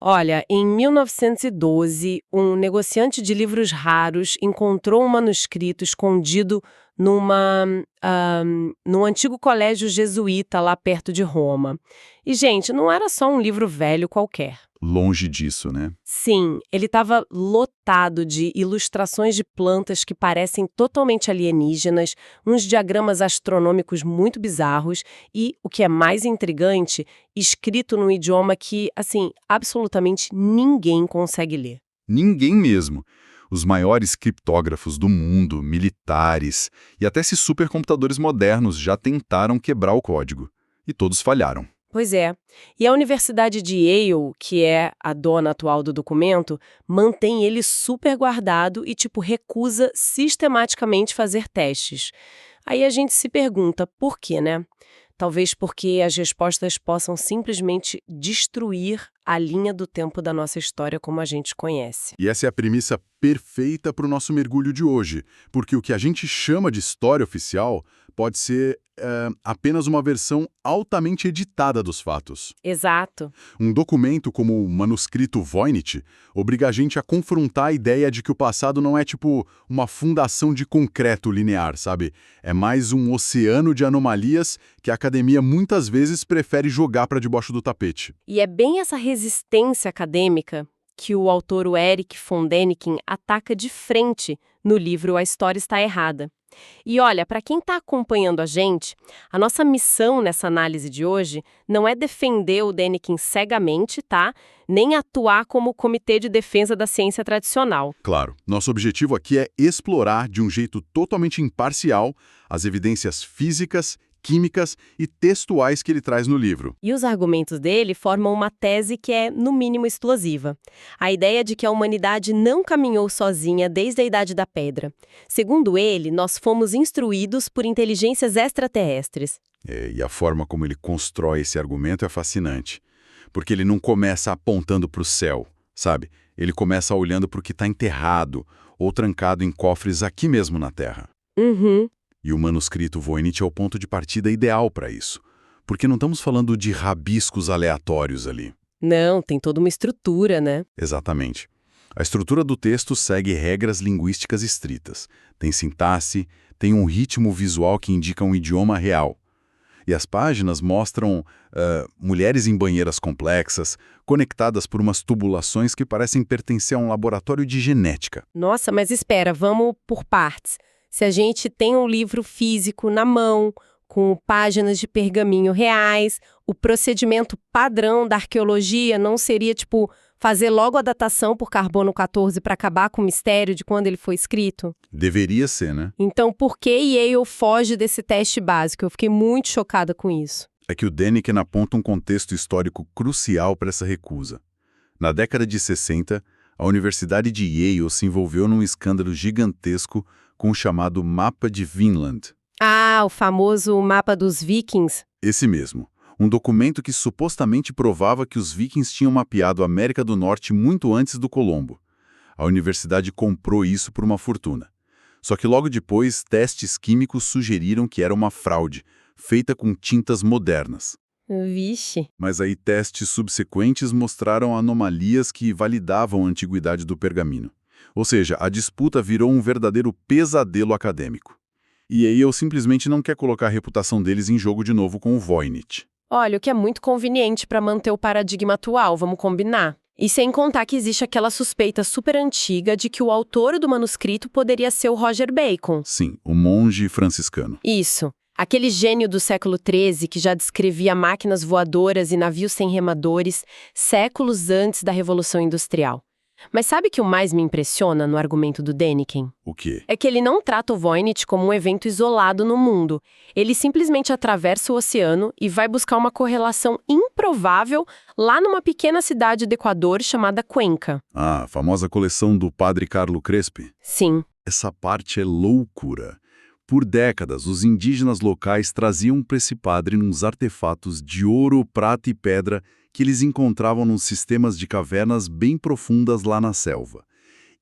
Olha, em 1912, um negociante de livros raros encontrou um manuscrito escondido num antigo colégio jesuíta lá perto de Roma. E, gente, não era só um livro velho qualquer. Longe disso, né? Sim, ele estava lotado de ilustrações de plantas que parecem totalmente alienígenas, uns diagramas astronômicos muito bizarros e, o que é mais intrigante, escrito num idioma que, assim, absolutamente ninguém consegue ler. Ninguém mesmo. Os maiores criptógrafos do mundo, militares e até esses supercomputadores modernos já tentaram quebrar o código. E todos falharam. Pois é. E a Universidade de Yale, que é a dona atual do documento, mantém ele super guardado e, recusa sistematicamente fazer testes. Aí a gente se pergunta por quê, né? Talvez porque as respostas possam simplesmente destruir a linha do tempo da nossa história como a gente conhece. E essa é a premissa perfeita para o nosso mergulho de hoje, porque o que a gente chama de história oficial pode ser apenas uma versão altamente editada dos fatos. Exato. Um documento como o manuscrito Voynich obriga a gente a confrontar a ideia de que o passado não é tipo uma fundação de concreto linear, sabe? É mais um oceano de anomalias que a academia muitas vezes prefere jogar para debaixo do tapete. E é bem essa resistência acadêmica que o autor o Erich von Däniken ataca de frente no livro A História Está Errada. E olha, para quem está acompanhando a nossa missão nessa análise de hoje não é defender o Däniken cegamente, tá? Nem atuar como comitê de defesa da ciência tradicional. Claro, nosso objetivo aqui é explorar de um jeito totalmente imparcial as evidências físicas, químicas e textuais que ele traz no livro. E os argumentos dele formam uma tese que é, no mínimo, explosiva. A ideia de que a humanidade não caminhou sozinha desde a Idade da Pedra. Segundo ele, nós fomos instruídos por inteligências extraterrestres. E a forma como ele constrói esse argumento é fascinante. Porque ele não começa apontando para o céu, sabe? Ele começa olhando para o que está enterrado ou trancado em cofres aqui mesmo na Terra. Uhum. E o manuscrito Voynich é o ponto de partida ideal para isso. Porque não estamos falando de rabiscos aleatórios ali. Não, tem toda uma estrutura, né? Exatamente. A estrutura do texto segue regras linguísticas estritas. Tem sintaxe, tem um ritmo visual que indica um idioma real. E as páginas mostram mulheres em banheiras complexas, conectadas por umas tubulações que parecem pertencer a um laboratório de genética. Nossa, mas espera, vamos por partes. Se a gente tem um livro físico na mão, com páginas de pergaminho reais, o procedimento padrão da arqueologia não seria, fazer logo a datação por carbono 14 para acabar com o mistério de quando ele foi escrito? Deveria ser, né? Então, por que Yale foge desse teste básico? Eu fiquei muito chocada com isso. É que o Däniken aponta um contexto histórico crucial para essa recusa. Na década de 60, a Universidade de Yale se envolveu num escândalo gigantesco com o chamado Mapa de Vinland. Ah, o famoso mapa dos Vikings? Esse mesmo. Um documento que supostamente provava que os vikings tinham mapeado a América do Norte muito antes do Colombo. A universidade comprou isso por uma fortuna. Só que logo depois, testes químicos sugeriram que era uma fraude, feita com tintas modernas. Vixe. Mas aí testes subsequentes mostraram anomalias que validavam a antiguidade do pergaminho. Ou seja, a disputa virou um verdadeiro pesadelo acadêmico. E aí eu simplesmente não quer colocar a reputação deles em jogo de novo com o Voynich. Olha, o que é muito conveniente para manter o paradigma atual, vamos combinar. E sem contar que existe aquela suspeita super antiga de que o autor do manuscrito poderia ser o Roger Bacon. Sim, o monge franciscano. Isso. Aquele gênio do século XIII que já descrevia máquinas voadoras e navios sem remadores séculos antes da Revolução Industrial. Mas sabe o que o mais me impressiona no argumento do Däniken? O quê? É que ele não trata o Voynich como um evento isolado no mundo. Ele simplesmente atravessa o oceano e vai buscar uma correlação improvável lá numa pequena cidade do Equador chamada Cuenca. Ah, a famosa coleção do padre Carlo Crespi? Sim. Essa parte é loucura. Por décadas, os indígenas locais traziam para esse padre uns artefatos de ouro, prata e pedra que eles encontravam nos sistemas de cavernas bem profundas lá na selva.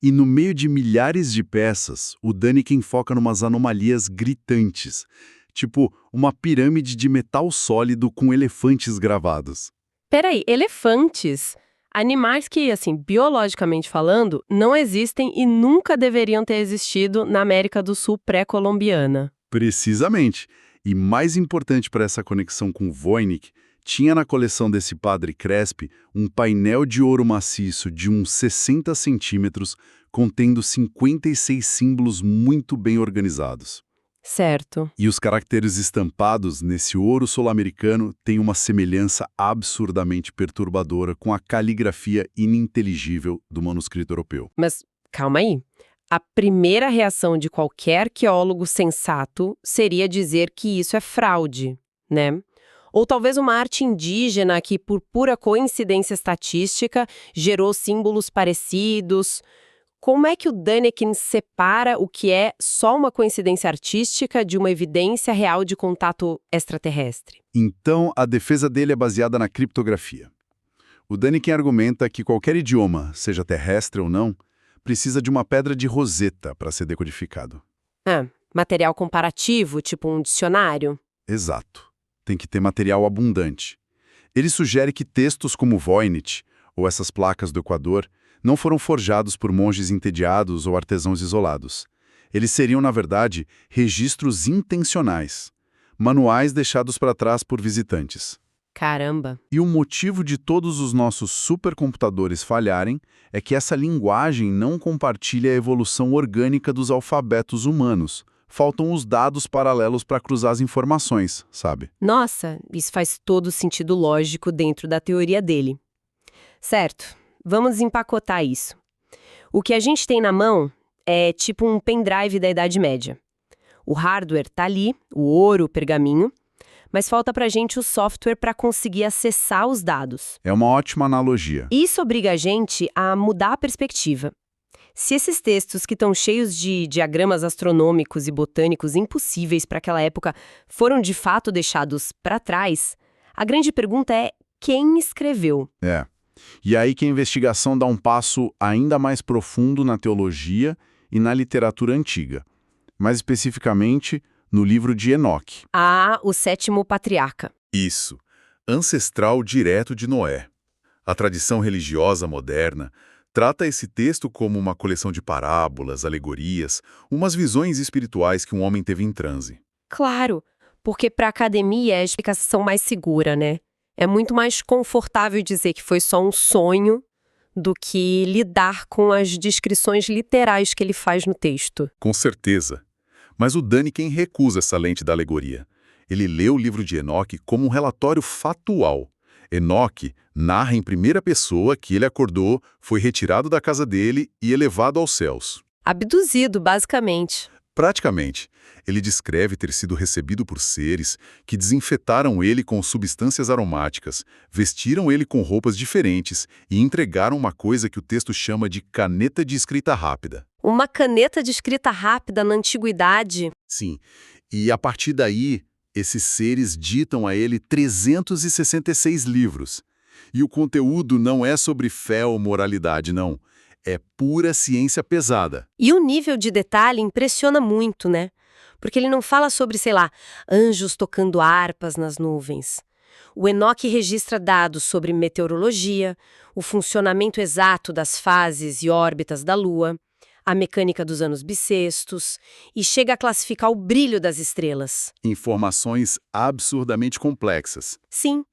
E no meio de milhares de peças, o Däniken foca numas anomalias gritantes, tipo uma pirâmide de metal sólido com elefantes gravados. Peraí, elefantes? Animais que, assim, biologicamente falando, não existem e nunca deveriam ter existido na América do Sul pré-colombiana. Precisamente. E mais importante para essa conexão com Voynich, tinha na coleção desse padre Crespi um painel de ouro maciço de uns 60 centímetros, contendo 56 símbolos muito bem organizados. Certo. E os caracteres estampados nesse ouro sul-americano têm uma semelhança absurdamente perturbadora com a caligrafia ininteligível do manuscrito europeu. Mas calma aí. A primeira reação de qualquer arqueólogo sensato seria dizer que isso é fraude, né? Ou talvez uma arte indígena que, por pura coincidência estatística, gerou símbolos parecidos. Como é que o Däniken separa o que é só uma coincidência artística de uma evidência real de contato extraterrestre? Então, a defesa dele é baseada na criptografia. O Däniken argumenta que qualquer idioma, seja terrestre ou não, precisa de uma pedra de Rosetta para ser decodificado. Ah, material comparativo, tipo um dicionário? Exato. Tem que ter material abundante. Ele sugere que textos como Voynich, ou essas placas do Equador, não foram forjados por monges entediados ou artesãos isolados. Eles seriam, na verdade, registros intencionais, manuais deixados para trás por visitantes. Caramba! E o motivo de todos os nossos supercomputadores falharem é que essa linguagem não compartilha a evolução orgânica dos alfabetos humanos. Faltam os dados paralelos para cruzar as informações, sabe? Nossa, isso faz todo sentido lógico dentro da teoria dele. Certo, vamos desempacotar isso. O que a gente tem na mão é tipo um pendrive da Idade Média. O hardware tá ali, o ouro, o pergaminho, mas falta pra gente o software para conseguir acessar os dados. É uma ótima analogia. Isso obriga a gente a mudar a perspectiva. Se esses textos que estão cheios de diagramas astronômicos e botânicos impossíveis para aquela época foram de fato deixados para trás, a grande pergunta é quem escreveu? É. E aí que a investigação dá um passo ainda mais profundo na teologia e na literatura antiga. Mais especificamente, no livro de Enoque. Ah, o sétimo patriarca. Isso, ancestral direto de Noé. A tradição religiosa moderna trata esse texto como uma coleção de parábolas, alegorias, umas visões espirituais que um homem teve em transe. Claro, porque para a academia é a explicação mais segura, né? É muito mais confortável dizer que foi só um sonho do que lidar com as descrições literais que ele faz no texto. Com certeza. Mas o Däniken recusa essa lente da alegoria. Ele lê o livro de Enoque como um relatório fatual. Enoque narra em primeira pessoa que ele acordou, foi retirado da casa dele e elevado aos céus. Abduzido, basicamente. Praticamente, ele descreve ter sido recebido por seres que desinfetaram ele com substâncias aromáticas, vestiram ele com roupas diferentes e entregaram uma coisa que o texto chama de caneta de escrita rápida. Uma caneta de escrita rápida na antiguidade. Sim, e a partir daí, esses seres ditam a ele 366 livros. E o conteúdo não é sobre fé ou moralidade, não. É pura ciência pesada. E o nível de detalhe impressiona muito, né? Porque ele não fala sobre, sei lá, anjos tocando harpas nas nuvens. O Enoque registra dados sobre meteorologia, o funcionamento exato das fases e órbitas da Lua, a mecânica dos anos bissextos, e chega a classificar o brilho das estrelas. Informações absurdamente complexas. Sim,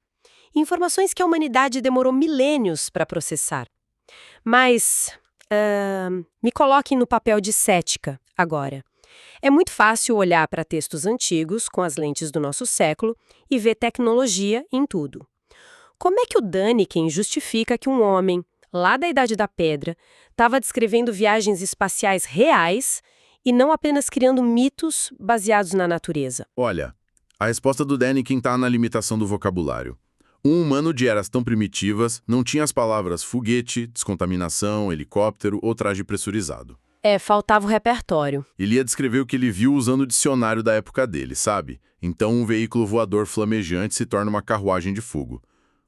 informações que a humanidade demorou milênios para processar. Mas, me coloquem no papel de cética agora. É muito fácil olhar para textos antigos com as lentes do nosso século e ver tecnologia em tudo. Como é que o Däniken justifica que um homem, lá da Idade da Pedra, estava descrevendo viagens espaciais reais e não apenas criando mitos baseados na natureza? Olha, a resposta do Däniken está na limitação do vocabulário. Um humano de eras tão primitivas não tinha as palavras foguete, descontaminação, helicóptero ou traje pressurizado. Faltava o repertório. Ele ia descrever o que ele viu usando o dicionário da época dele, sabe? Então um veículo voador flamejante se torna uma carruagem de fogo.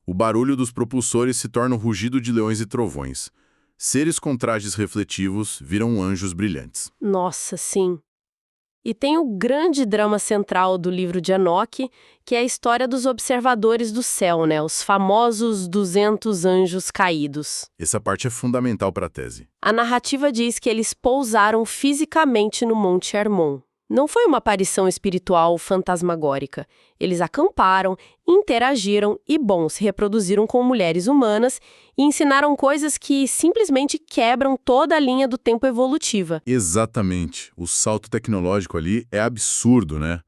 O barulho dos propulsores se torna um rugido de leões e trovões. Seres com trajes refletivos viram anjos brilhantes. Nossa, sim. E tem o grande drama central do livro de Enoque, que é a história dos observadores do céu, né? Os famosos 200 anjos caídos. Essa parte é fundamental para a tese. A narrativa diz que eles pousaram fisicamente no Monte Hermon. Não foi uma aparição espiritual fantasmagórica. Eles acamparam, interagiram e, se reproduziram com mulheres humanas e ensinaram coisas que simplesmente quebram toda a linha do tempo evolutiva. Exatamente. O salto tecnológico ali é absurdo, né?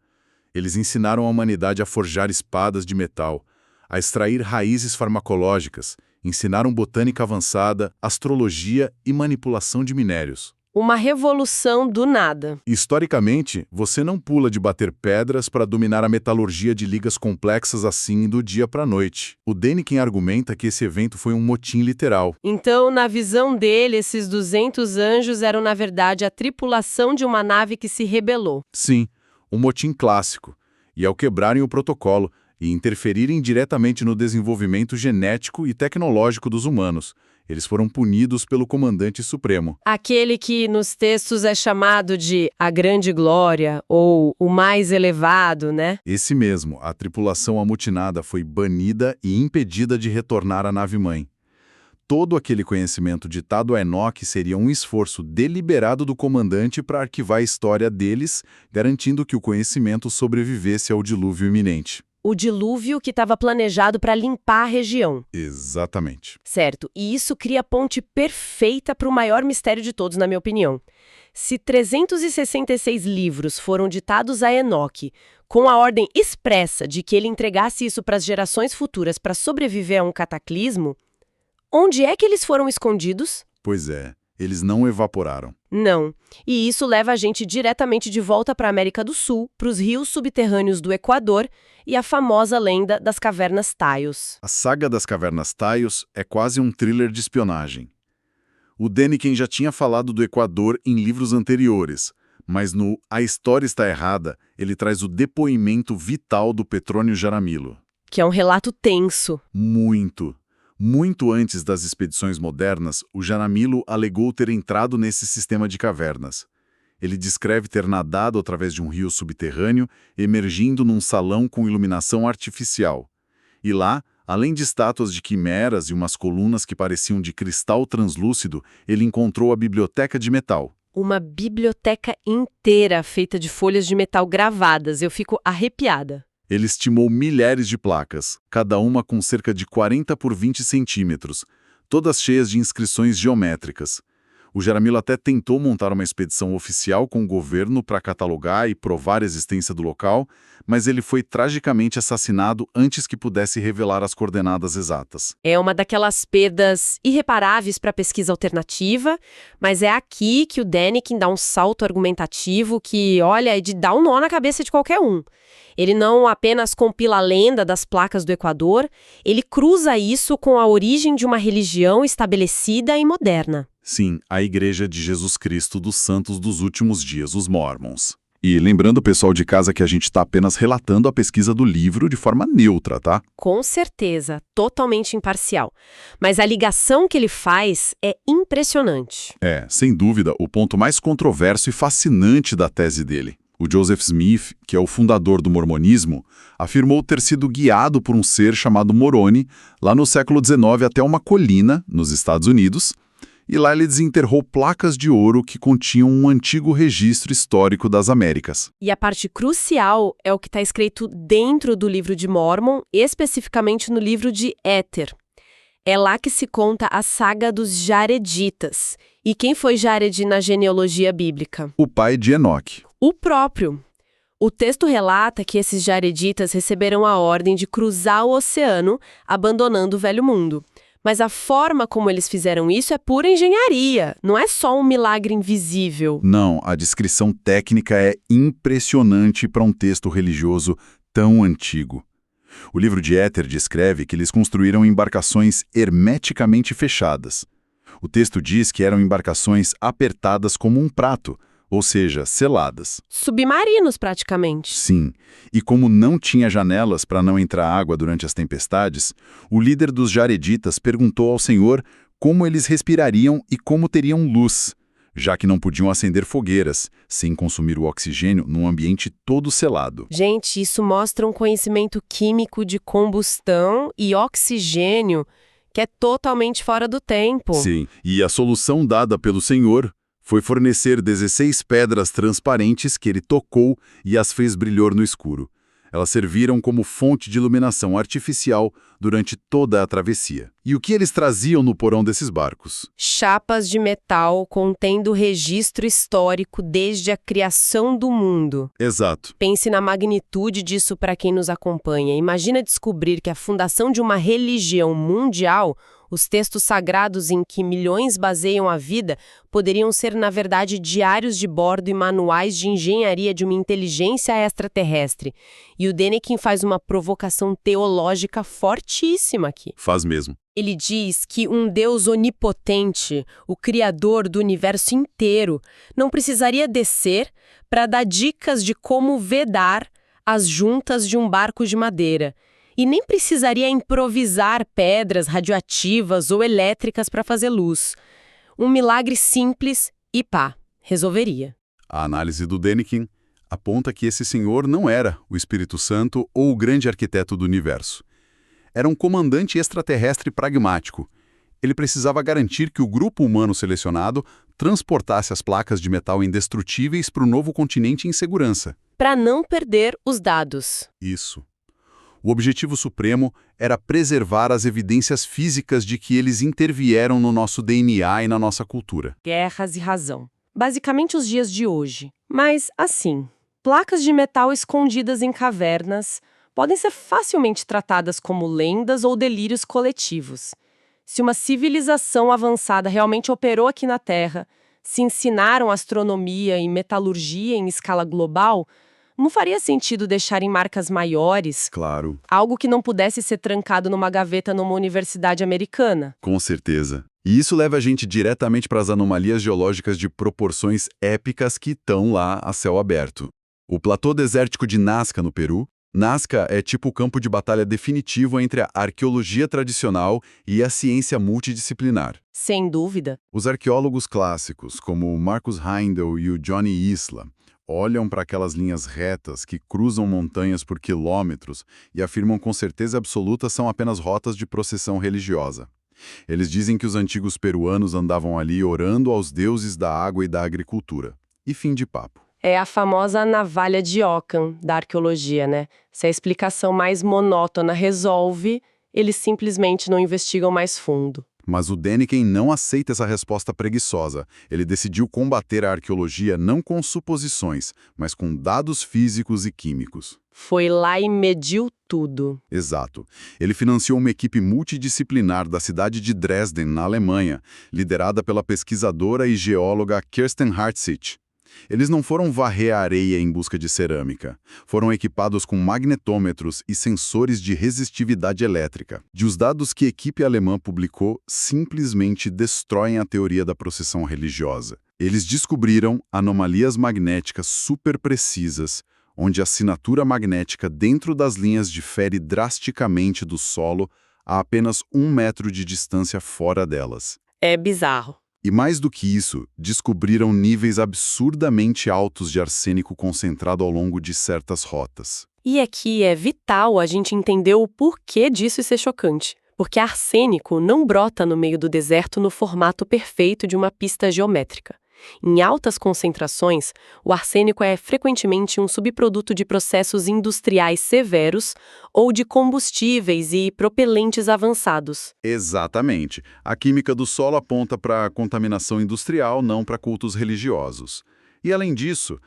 Eles ensinaram a humanidade a forjar espadas de metal, a extrair raízes farmacológicas, ensinaram botânica avançada, astrologia e manipulação de minérios. Uma revolução do nada. Historicamente, você não pula de bater pedras para dominar a metalurgia de ligas complexas assim do dia para a noite. O Däniken argumenta que esse evento foi um motim literal. Então, na visão dele, esses 200 anjos eram, na verdade, a tripulação de uma nave que se rebelou. Sim, um motim clássico. E ao quebrarem o protocolo e interferirem diretamente no desenvolvimento genético e tecnológico dos humanos, eles foram punidos pelo Comandante Supremo. Aquele que nos textos é chamado de a Grande Glória ou o mais elevado, né? Esse mesmo, a tripulação amotinada foi banida e impedida de retornar à nave-mãe. Todo aquele conhecimento ditado a Enoque seria um esforço deliberado do comandante para arquivar a história deles, garantindo que o conhecimento sobrevivesse ao dilúvio iminente. O dilúvio que estava planejado para limpar a região. Exatamente. Certo, e isso cria a ponte perfeita para o maior mistério de todos, na minha opinião. Se 366 livros foram ditados a Enoque, com a ordem expressa de que ele entregasse isso para as gerações futuras para sobreviver a um cataclismo, onde é que eles foram escondidos? Pois é, eles não evaporaram. Não. E isso leva a gente diretamente de volta para a América do Sul, para os rios subterrâneos do Equador e a famosa lenda das Cavernas Taios. A saga das Cavernas Taios é quase um thriller de espionagem. O Däniken já tinha falado do Equador em livros anteriores, mas no A História Está Errada, ele traz o depoimento vital do Petrônio Jaramillo. Que é um relato tenso. Muito antes das expedições modernas, o Jaramillo alegou ter entrado nesse sistema de cavernas. Ele descreve ter nadado através de um rio subterrâneo, emergindo num salão com iluminação artificial. E lá, além de estátuas de quimeras e umas colunas que pareciam de cristal translúcido, ele encontrou a biblioteca de metal. Uma biblioteca inteira feita de folhas de metal gravadas. Eu fico arrepiada. Ele estimou milhares de placas, cada uma com cerca de 40 por 20 centímetros, todas cheias de inscrições geométricas. O Jaramillo até tentou montar uma expedição oficial com o governo para catalogar e provar a existência do local, mas ele foi tragicamente assassinado antes que pudesse revelar as coordenadas exatas. É uma daquelas perdas irreparáveis para a pesquisa alternativa, mas é aqui que o Däniken dá um salto argumentativo que, olha, é de dar um nó na cabeça de qualquer um. Ele não apenas compila a lenda das placas do Equador, ele cruza isso com a origem de uma religião estabelecida e moderna. Sim, a Igreja de Jesus Cristo dos Santos dos Últimos Dias, os Mormons. E lembrando o pessoal de casa que a gente está apenas relatando a pesquisa do livro de forma neutra, tá? Com certeza, totalmente imparcial. Mas a ligação que ele faz é impressionante. É, sem dúvida, o ponto mais controverso e fascinante da tese dele. O Joseph Smith, que é o fundador do mormonismo, afirmou ter sido guiado por um ser chamado Moroni, lá no século XIX até uma colina, nos Estados Unidos, e lá ele desenterrou placas de ouro que continham um antigo registro histórico das Américas. E a parte crucial é o que está escrito dentro do livro de Mórmon, especificamente no livro de Éter. É lá que se conta a saga dos Jareditas. E quem foi Jared na genealogia bíblica? O pai de Enoque. O próprio. O texto relata que esses Jareditas receberam a ordem de cruzar o oceano, abandonando o Velho Mundo. Mas a forma como eles fizeram isso é pura engenharia, não é só um milagre invisível. Não, a descrição técnica é impressionante para um texto religioso tão antigo. O livro de Éter descreve que eles construíram embarcações hermeticamente fechadas. O texto diz que eram embarcações apertadas como um prato, ou seja, seladas. Submarinos, praticamente. Sim, e como não tinha janelas para não entrar água durante as tempestades, o líder dos Jareditas perguntou ao Senhor como eles respirariam e como teriam luz, já que não podiam acender fogueiras, sem consumir o oxigênio num ambiente todo selado. Gente, isso mostra um conhecimento químico de combustão e oxigênio que é totalmente fora do tempo. Sim, e a solução dada pelo Senhor foi fornecer 16 pedras transparentes que ele tocou e as fez brilhar no escuro. Elas serviram como fonte de iluminação artificial durante toda a travessia. E o que eles traziam no porão desses barcos? Chapas de metal contendo registro histórico desde a criação do mundo. Exato. Pense na magnitude disso para quem nos acompanha. Imagina descobrir que a fundação de uma religião mundial, os textos sagrados em que milhões baseiam a vida, poderiam ser, na verdade, diários de bordo e manuais de engenharia de uma inteligência extraterrestre. E o Denikin faz uma provocação teológica fortíssima aqui. Faz mesmo. Ele diz que um Deus onipotente, o criador do universo inteiro, não precisaria descer para dar dicas de como vedar as juntas de um barco de madeira. E nem precisaria improvisar pedras radioativas ou elétricas para fazer luz. Um milagre simples e pá, resolveria. A análise do Denikin aponta que esse senhor não era o Espírito Santo ou o grande arquiteto do universo. Era um comandante extraterrestre pragmático. Ele precisava garantir que o grupo humano selecionado transportasse as placas de metal indestrutíveis para o novo continente em segurança. Para não perder os dados. Isso. O objetivo supremo era preservar as evidências físicas de que eles intervieram no nosso DNA e na nossa cultura. Guerras e razão. Basicamente os dias de hoje. Mas, assim, placas de metal escondidas em cavernas podem ser facilmente tratadas como lendas ou delírios coletivos. Se uma civilização avançada realmente operou aqui na Terra, se ensinaram astronomia e metalurgia em escala global, não faria sentido deixarem marcas maiores, Claro. algo que não pudesse ser trancado numa gaveta numa universidade americana. Com certeza. E isso leva a gente diretamente para as anomalias geológicas de proporções épicas que estão lá a céu aberto. O platô desértico de Nazca, no Peru. Nazca é tipo o campo de batalha definitivo entre a arqueologia tradicional e a ciência multidisciplinar. Sem dúvida. Os arqueólogos clássicos, como o Marcus Heindel e o Johnny Isla, olham para aquelas linhas retas que cruzam montanhas por quilômetros e afirmam com certeza absoluta são apenas rotas de procissão religiosa. Eles dizem que os antigos peruanos andavam ali orando aos deuses da água e da agricultura. E fim de papo. É a famosa navalha de Ockham da arqueologia, né? Se a explicação mais monótona resolve, eles simplesmente não investigam mais fundo. Mas o Deniken não aceita essa resposta preguiçosa. Ele decidiu combater a arqueologia não com suposições, mas com dados físicos e químicos. Foi lá e mediu tudo. Exato. Ele financiou uma equipe multidisciplinar da cidade de Dresden, na Alemanha, liderada pela pesquisadora e geóloga Kirsten Hartsit. Eles não foram varrer a areia em busca de cerâmica. Foram equipados com magnetômetros e sensores de resistividade elétrica. E os dados que a equipe alemã publicou simplesmente destroem a teoria da procissão religiosa. Eles descobriram anomalias magnéticas super precisas, onde a assinatura magnética dentro das linhas difere drasticamente do solo a apenas 1 metro de distância fora delas. É bizarro. E mais do que isso, descobriram níveis absurdamente altos de arsênico concentrado ao longo de certas rotas. E aqui é vital a gente entender o porquê disso ser chocante. Porque arsênico não brota no meio do deserto no formato perfeito de uma pista geométrica. Em altas concentrações, o arsênico é frequentemente um subproduto de processos industriais severos ou de combustíveis e propelentes avançados. Exatamente. A química do solo aponta para a contaminação industrial, não para cultos religiosos. E além disso,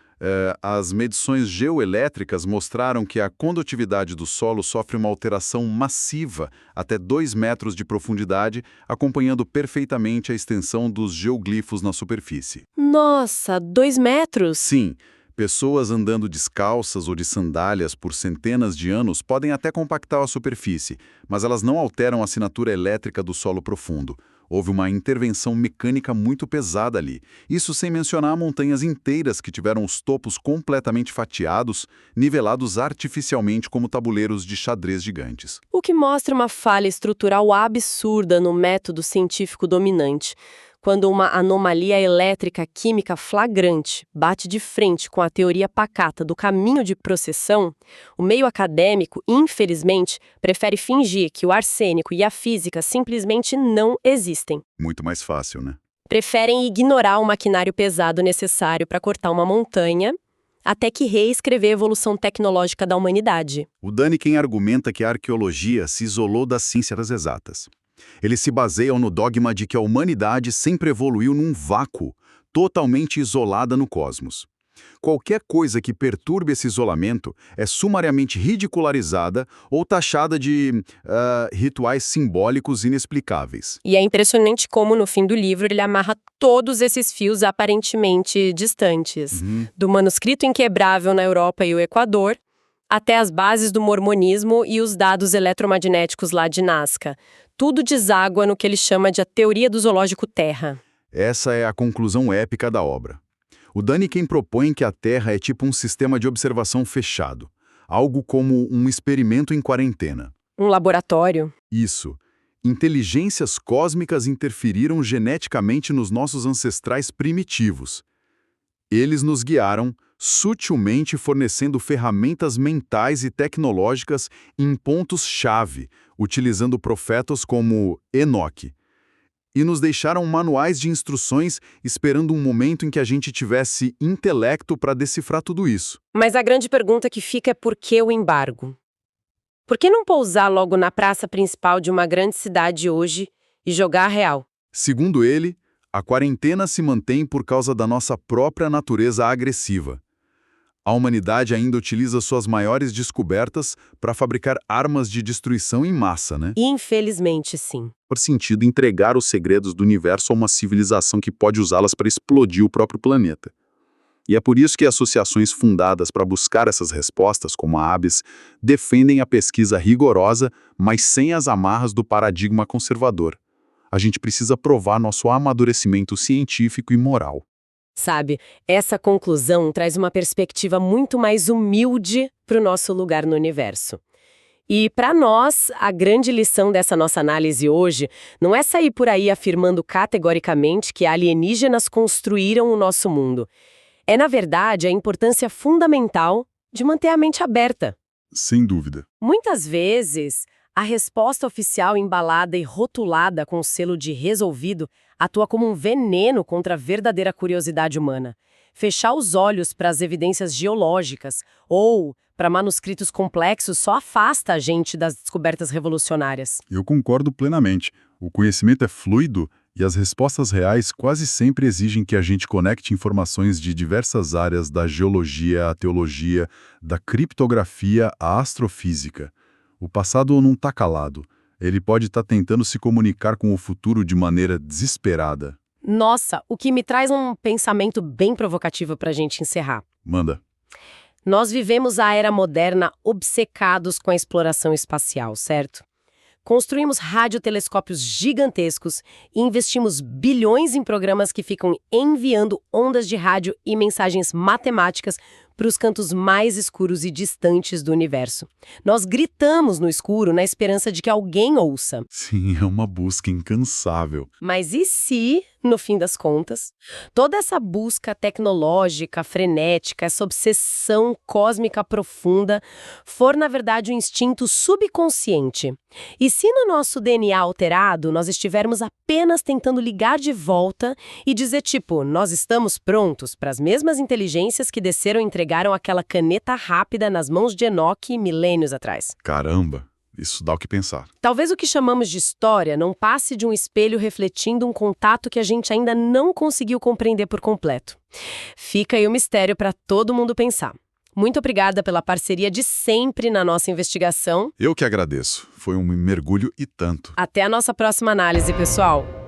as medições geoelétricas mostraram que a condutividade do solo sofre uma alteração massiva até 2 metros de profundidade, acompanhando perfeitamente a extensão dos geoglifos na superfície. Nossa, 2 metros? Sim, pessoas andando descalças ou de sandálias por centenas de anos podem até compactar a superfície, mas elas não alteram a assinatura elétrica do solo profundo. Houve uma intervenção mecânica muito pesada ali. Isso sem mencionar montanhas inteiras que tiveram os topos completamente fatiados, nivelados artificialmente como tabuleiros de xadrez gigantes. O que mostra uma falha estrutural absurda no método científico dominante. quando uma anomalia elétrica química flagrante bate de frente com a teoria pacata do caminho de processão, o meio acadêmico, infelizmente, prefere fingir que o arsênico e a física simplesmente não existem. Muito mais fácil, né? Preferem ignorar o maquinário pesado necessário para cortar uma montanha, até que reescrever a evolução tecnológica da humanidade. O Däniken argumenta que a arqueologia se isolou das ciências exatas. Eles se baseiam no dogma de que a humanidade sempre evoluiu num vácuo, totalmente isolada no cosmos. Qualquer coisa que perturbe esse isolamento é sumariamente ridicularizada ou taxada de rituais simbólicos inexplicáveis. E é impressionante como, no fim do livro, ele amarra todos esses fios aparentemente distantes. Do manuscrito inquebrável na Europa e o Equador, até as bases do mormonismo e os dados eletromagnéticos lá de Nazca. Tudo deságua no que ele chama de a teoria do zoológico Terra. Essa é a conclusão épica da obra. O Däniken propõe que a Terra é tipo um sistema de observação fechado, algo como um experimento em quarentena. Um laboratório. Isso. Inteligências cósmicas interferiram geneticamente nos nossos ancestrais primitivos. Eles nos guiaram, sutilmente fornecendo ferramentas mentais e tecnológicas em pontos-chave, utilizando profetas como Enoque. E nos deixaram manuais de instruções esperando um momento em que a gente tivesse intelecto para decifrar tudo isso. Mas a grande pergunta que fica é por que o embargo? Por que não pousar logo na praça principal de uma grande cidade hoje e jogar a real? Segundo ele, a quarentena se mantém por causa da nossa própria natureza agressiva. A humanidade ainda utiliza suas maiores descobertas para fabricar armas de destruição em massa, né? Infelizmente, sim. Por sentido entregar os segredos do universo a uma civilização que pode usá-las para explodir o próprio planeta. E é por isso que associações fundadas para buscar essas respostas, como a ABES, defendem a pesquisa rigorosa, mas sem as amarras do paradigma conservador. A gente precisa provar nosso amadurecimento científico e moral. Sabe, essa conclusão traz uma perspectiva muito mais humilde para o nosso lugar no universo. E, para nós, a grande lição dessa nossa análise hoje não é sair por aí afirmando categoricamente que alienígenas construíram o nosso mundo. É, na verdade, a importância fundamental de manter a mente aberta. Sem dúvida. Muitas vezes, a resposta oficial embalada e rotulada com o selo de resolvido atua como um veneno contra a verdadeira curiosidade humana. Fechar os olhos para as evidências geológicas ou para manuscritos complexos só afasta a gente das descobertas revolucionárias. Eu concordo plenamente. O conhecimento é fluido e as respostas reais quase sempre exigem que a gente conecte informações de diversas áreas, da geologia à teologia, da criptografia à astrofísica. O passado não está calado. Ele pode estar tentando se comunicar com o futuro de maneira desesperada. Nossa, o que me traz um pensamento bem provocativo para a gente encerrar. Manda. Nós vivemos a era moderna obcecados com a exploração espacial, certo? Construímos radiotelescópios gigantescos e investimos bilhões em programas que ficam enviando ondas de rádio e mensagens matemáticas para os cantos mais escuros e distantes do universo. Nós gritamos no escuro na esperança de que alguém ouça. Sim, é uma busca incansável. Mas e se, no fim das contas, toda essa busca tecnológica, frenética, essa obsessão cósmica profunda for, na verdade, um instinto subconsciente? E se no nosso DNA alterado nós estivermos apenas tentando ligar de volta e dizer tipo, nós estamos prontos para as mesmas inteligências que desceram e entregaram aquela caneta rápida nas mãos de Enoque milênios atrás? Caramba, isso dá o que pensar. Talvez o que chamamos de história não passe de um espelho refletindo um contato que a gente ainda não conseguiu compreender por completo. Fica aí o mistério para todo mundo pensar. Muito obrigada pela parceria de sempre na nossa investigação. Eu que agradeço. Foi um mergulho e tanto. Até a nossa próxima análise, pessoal!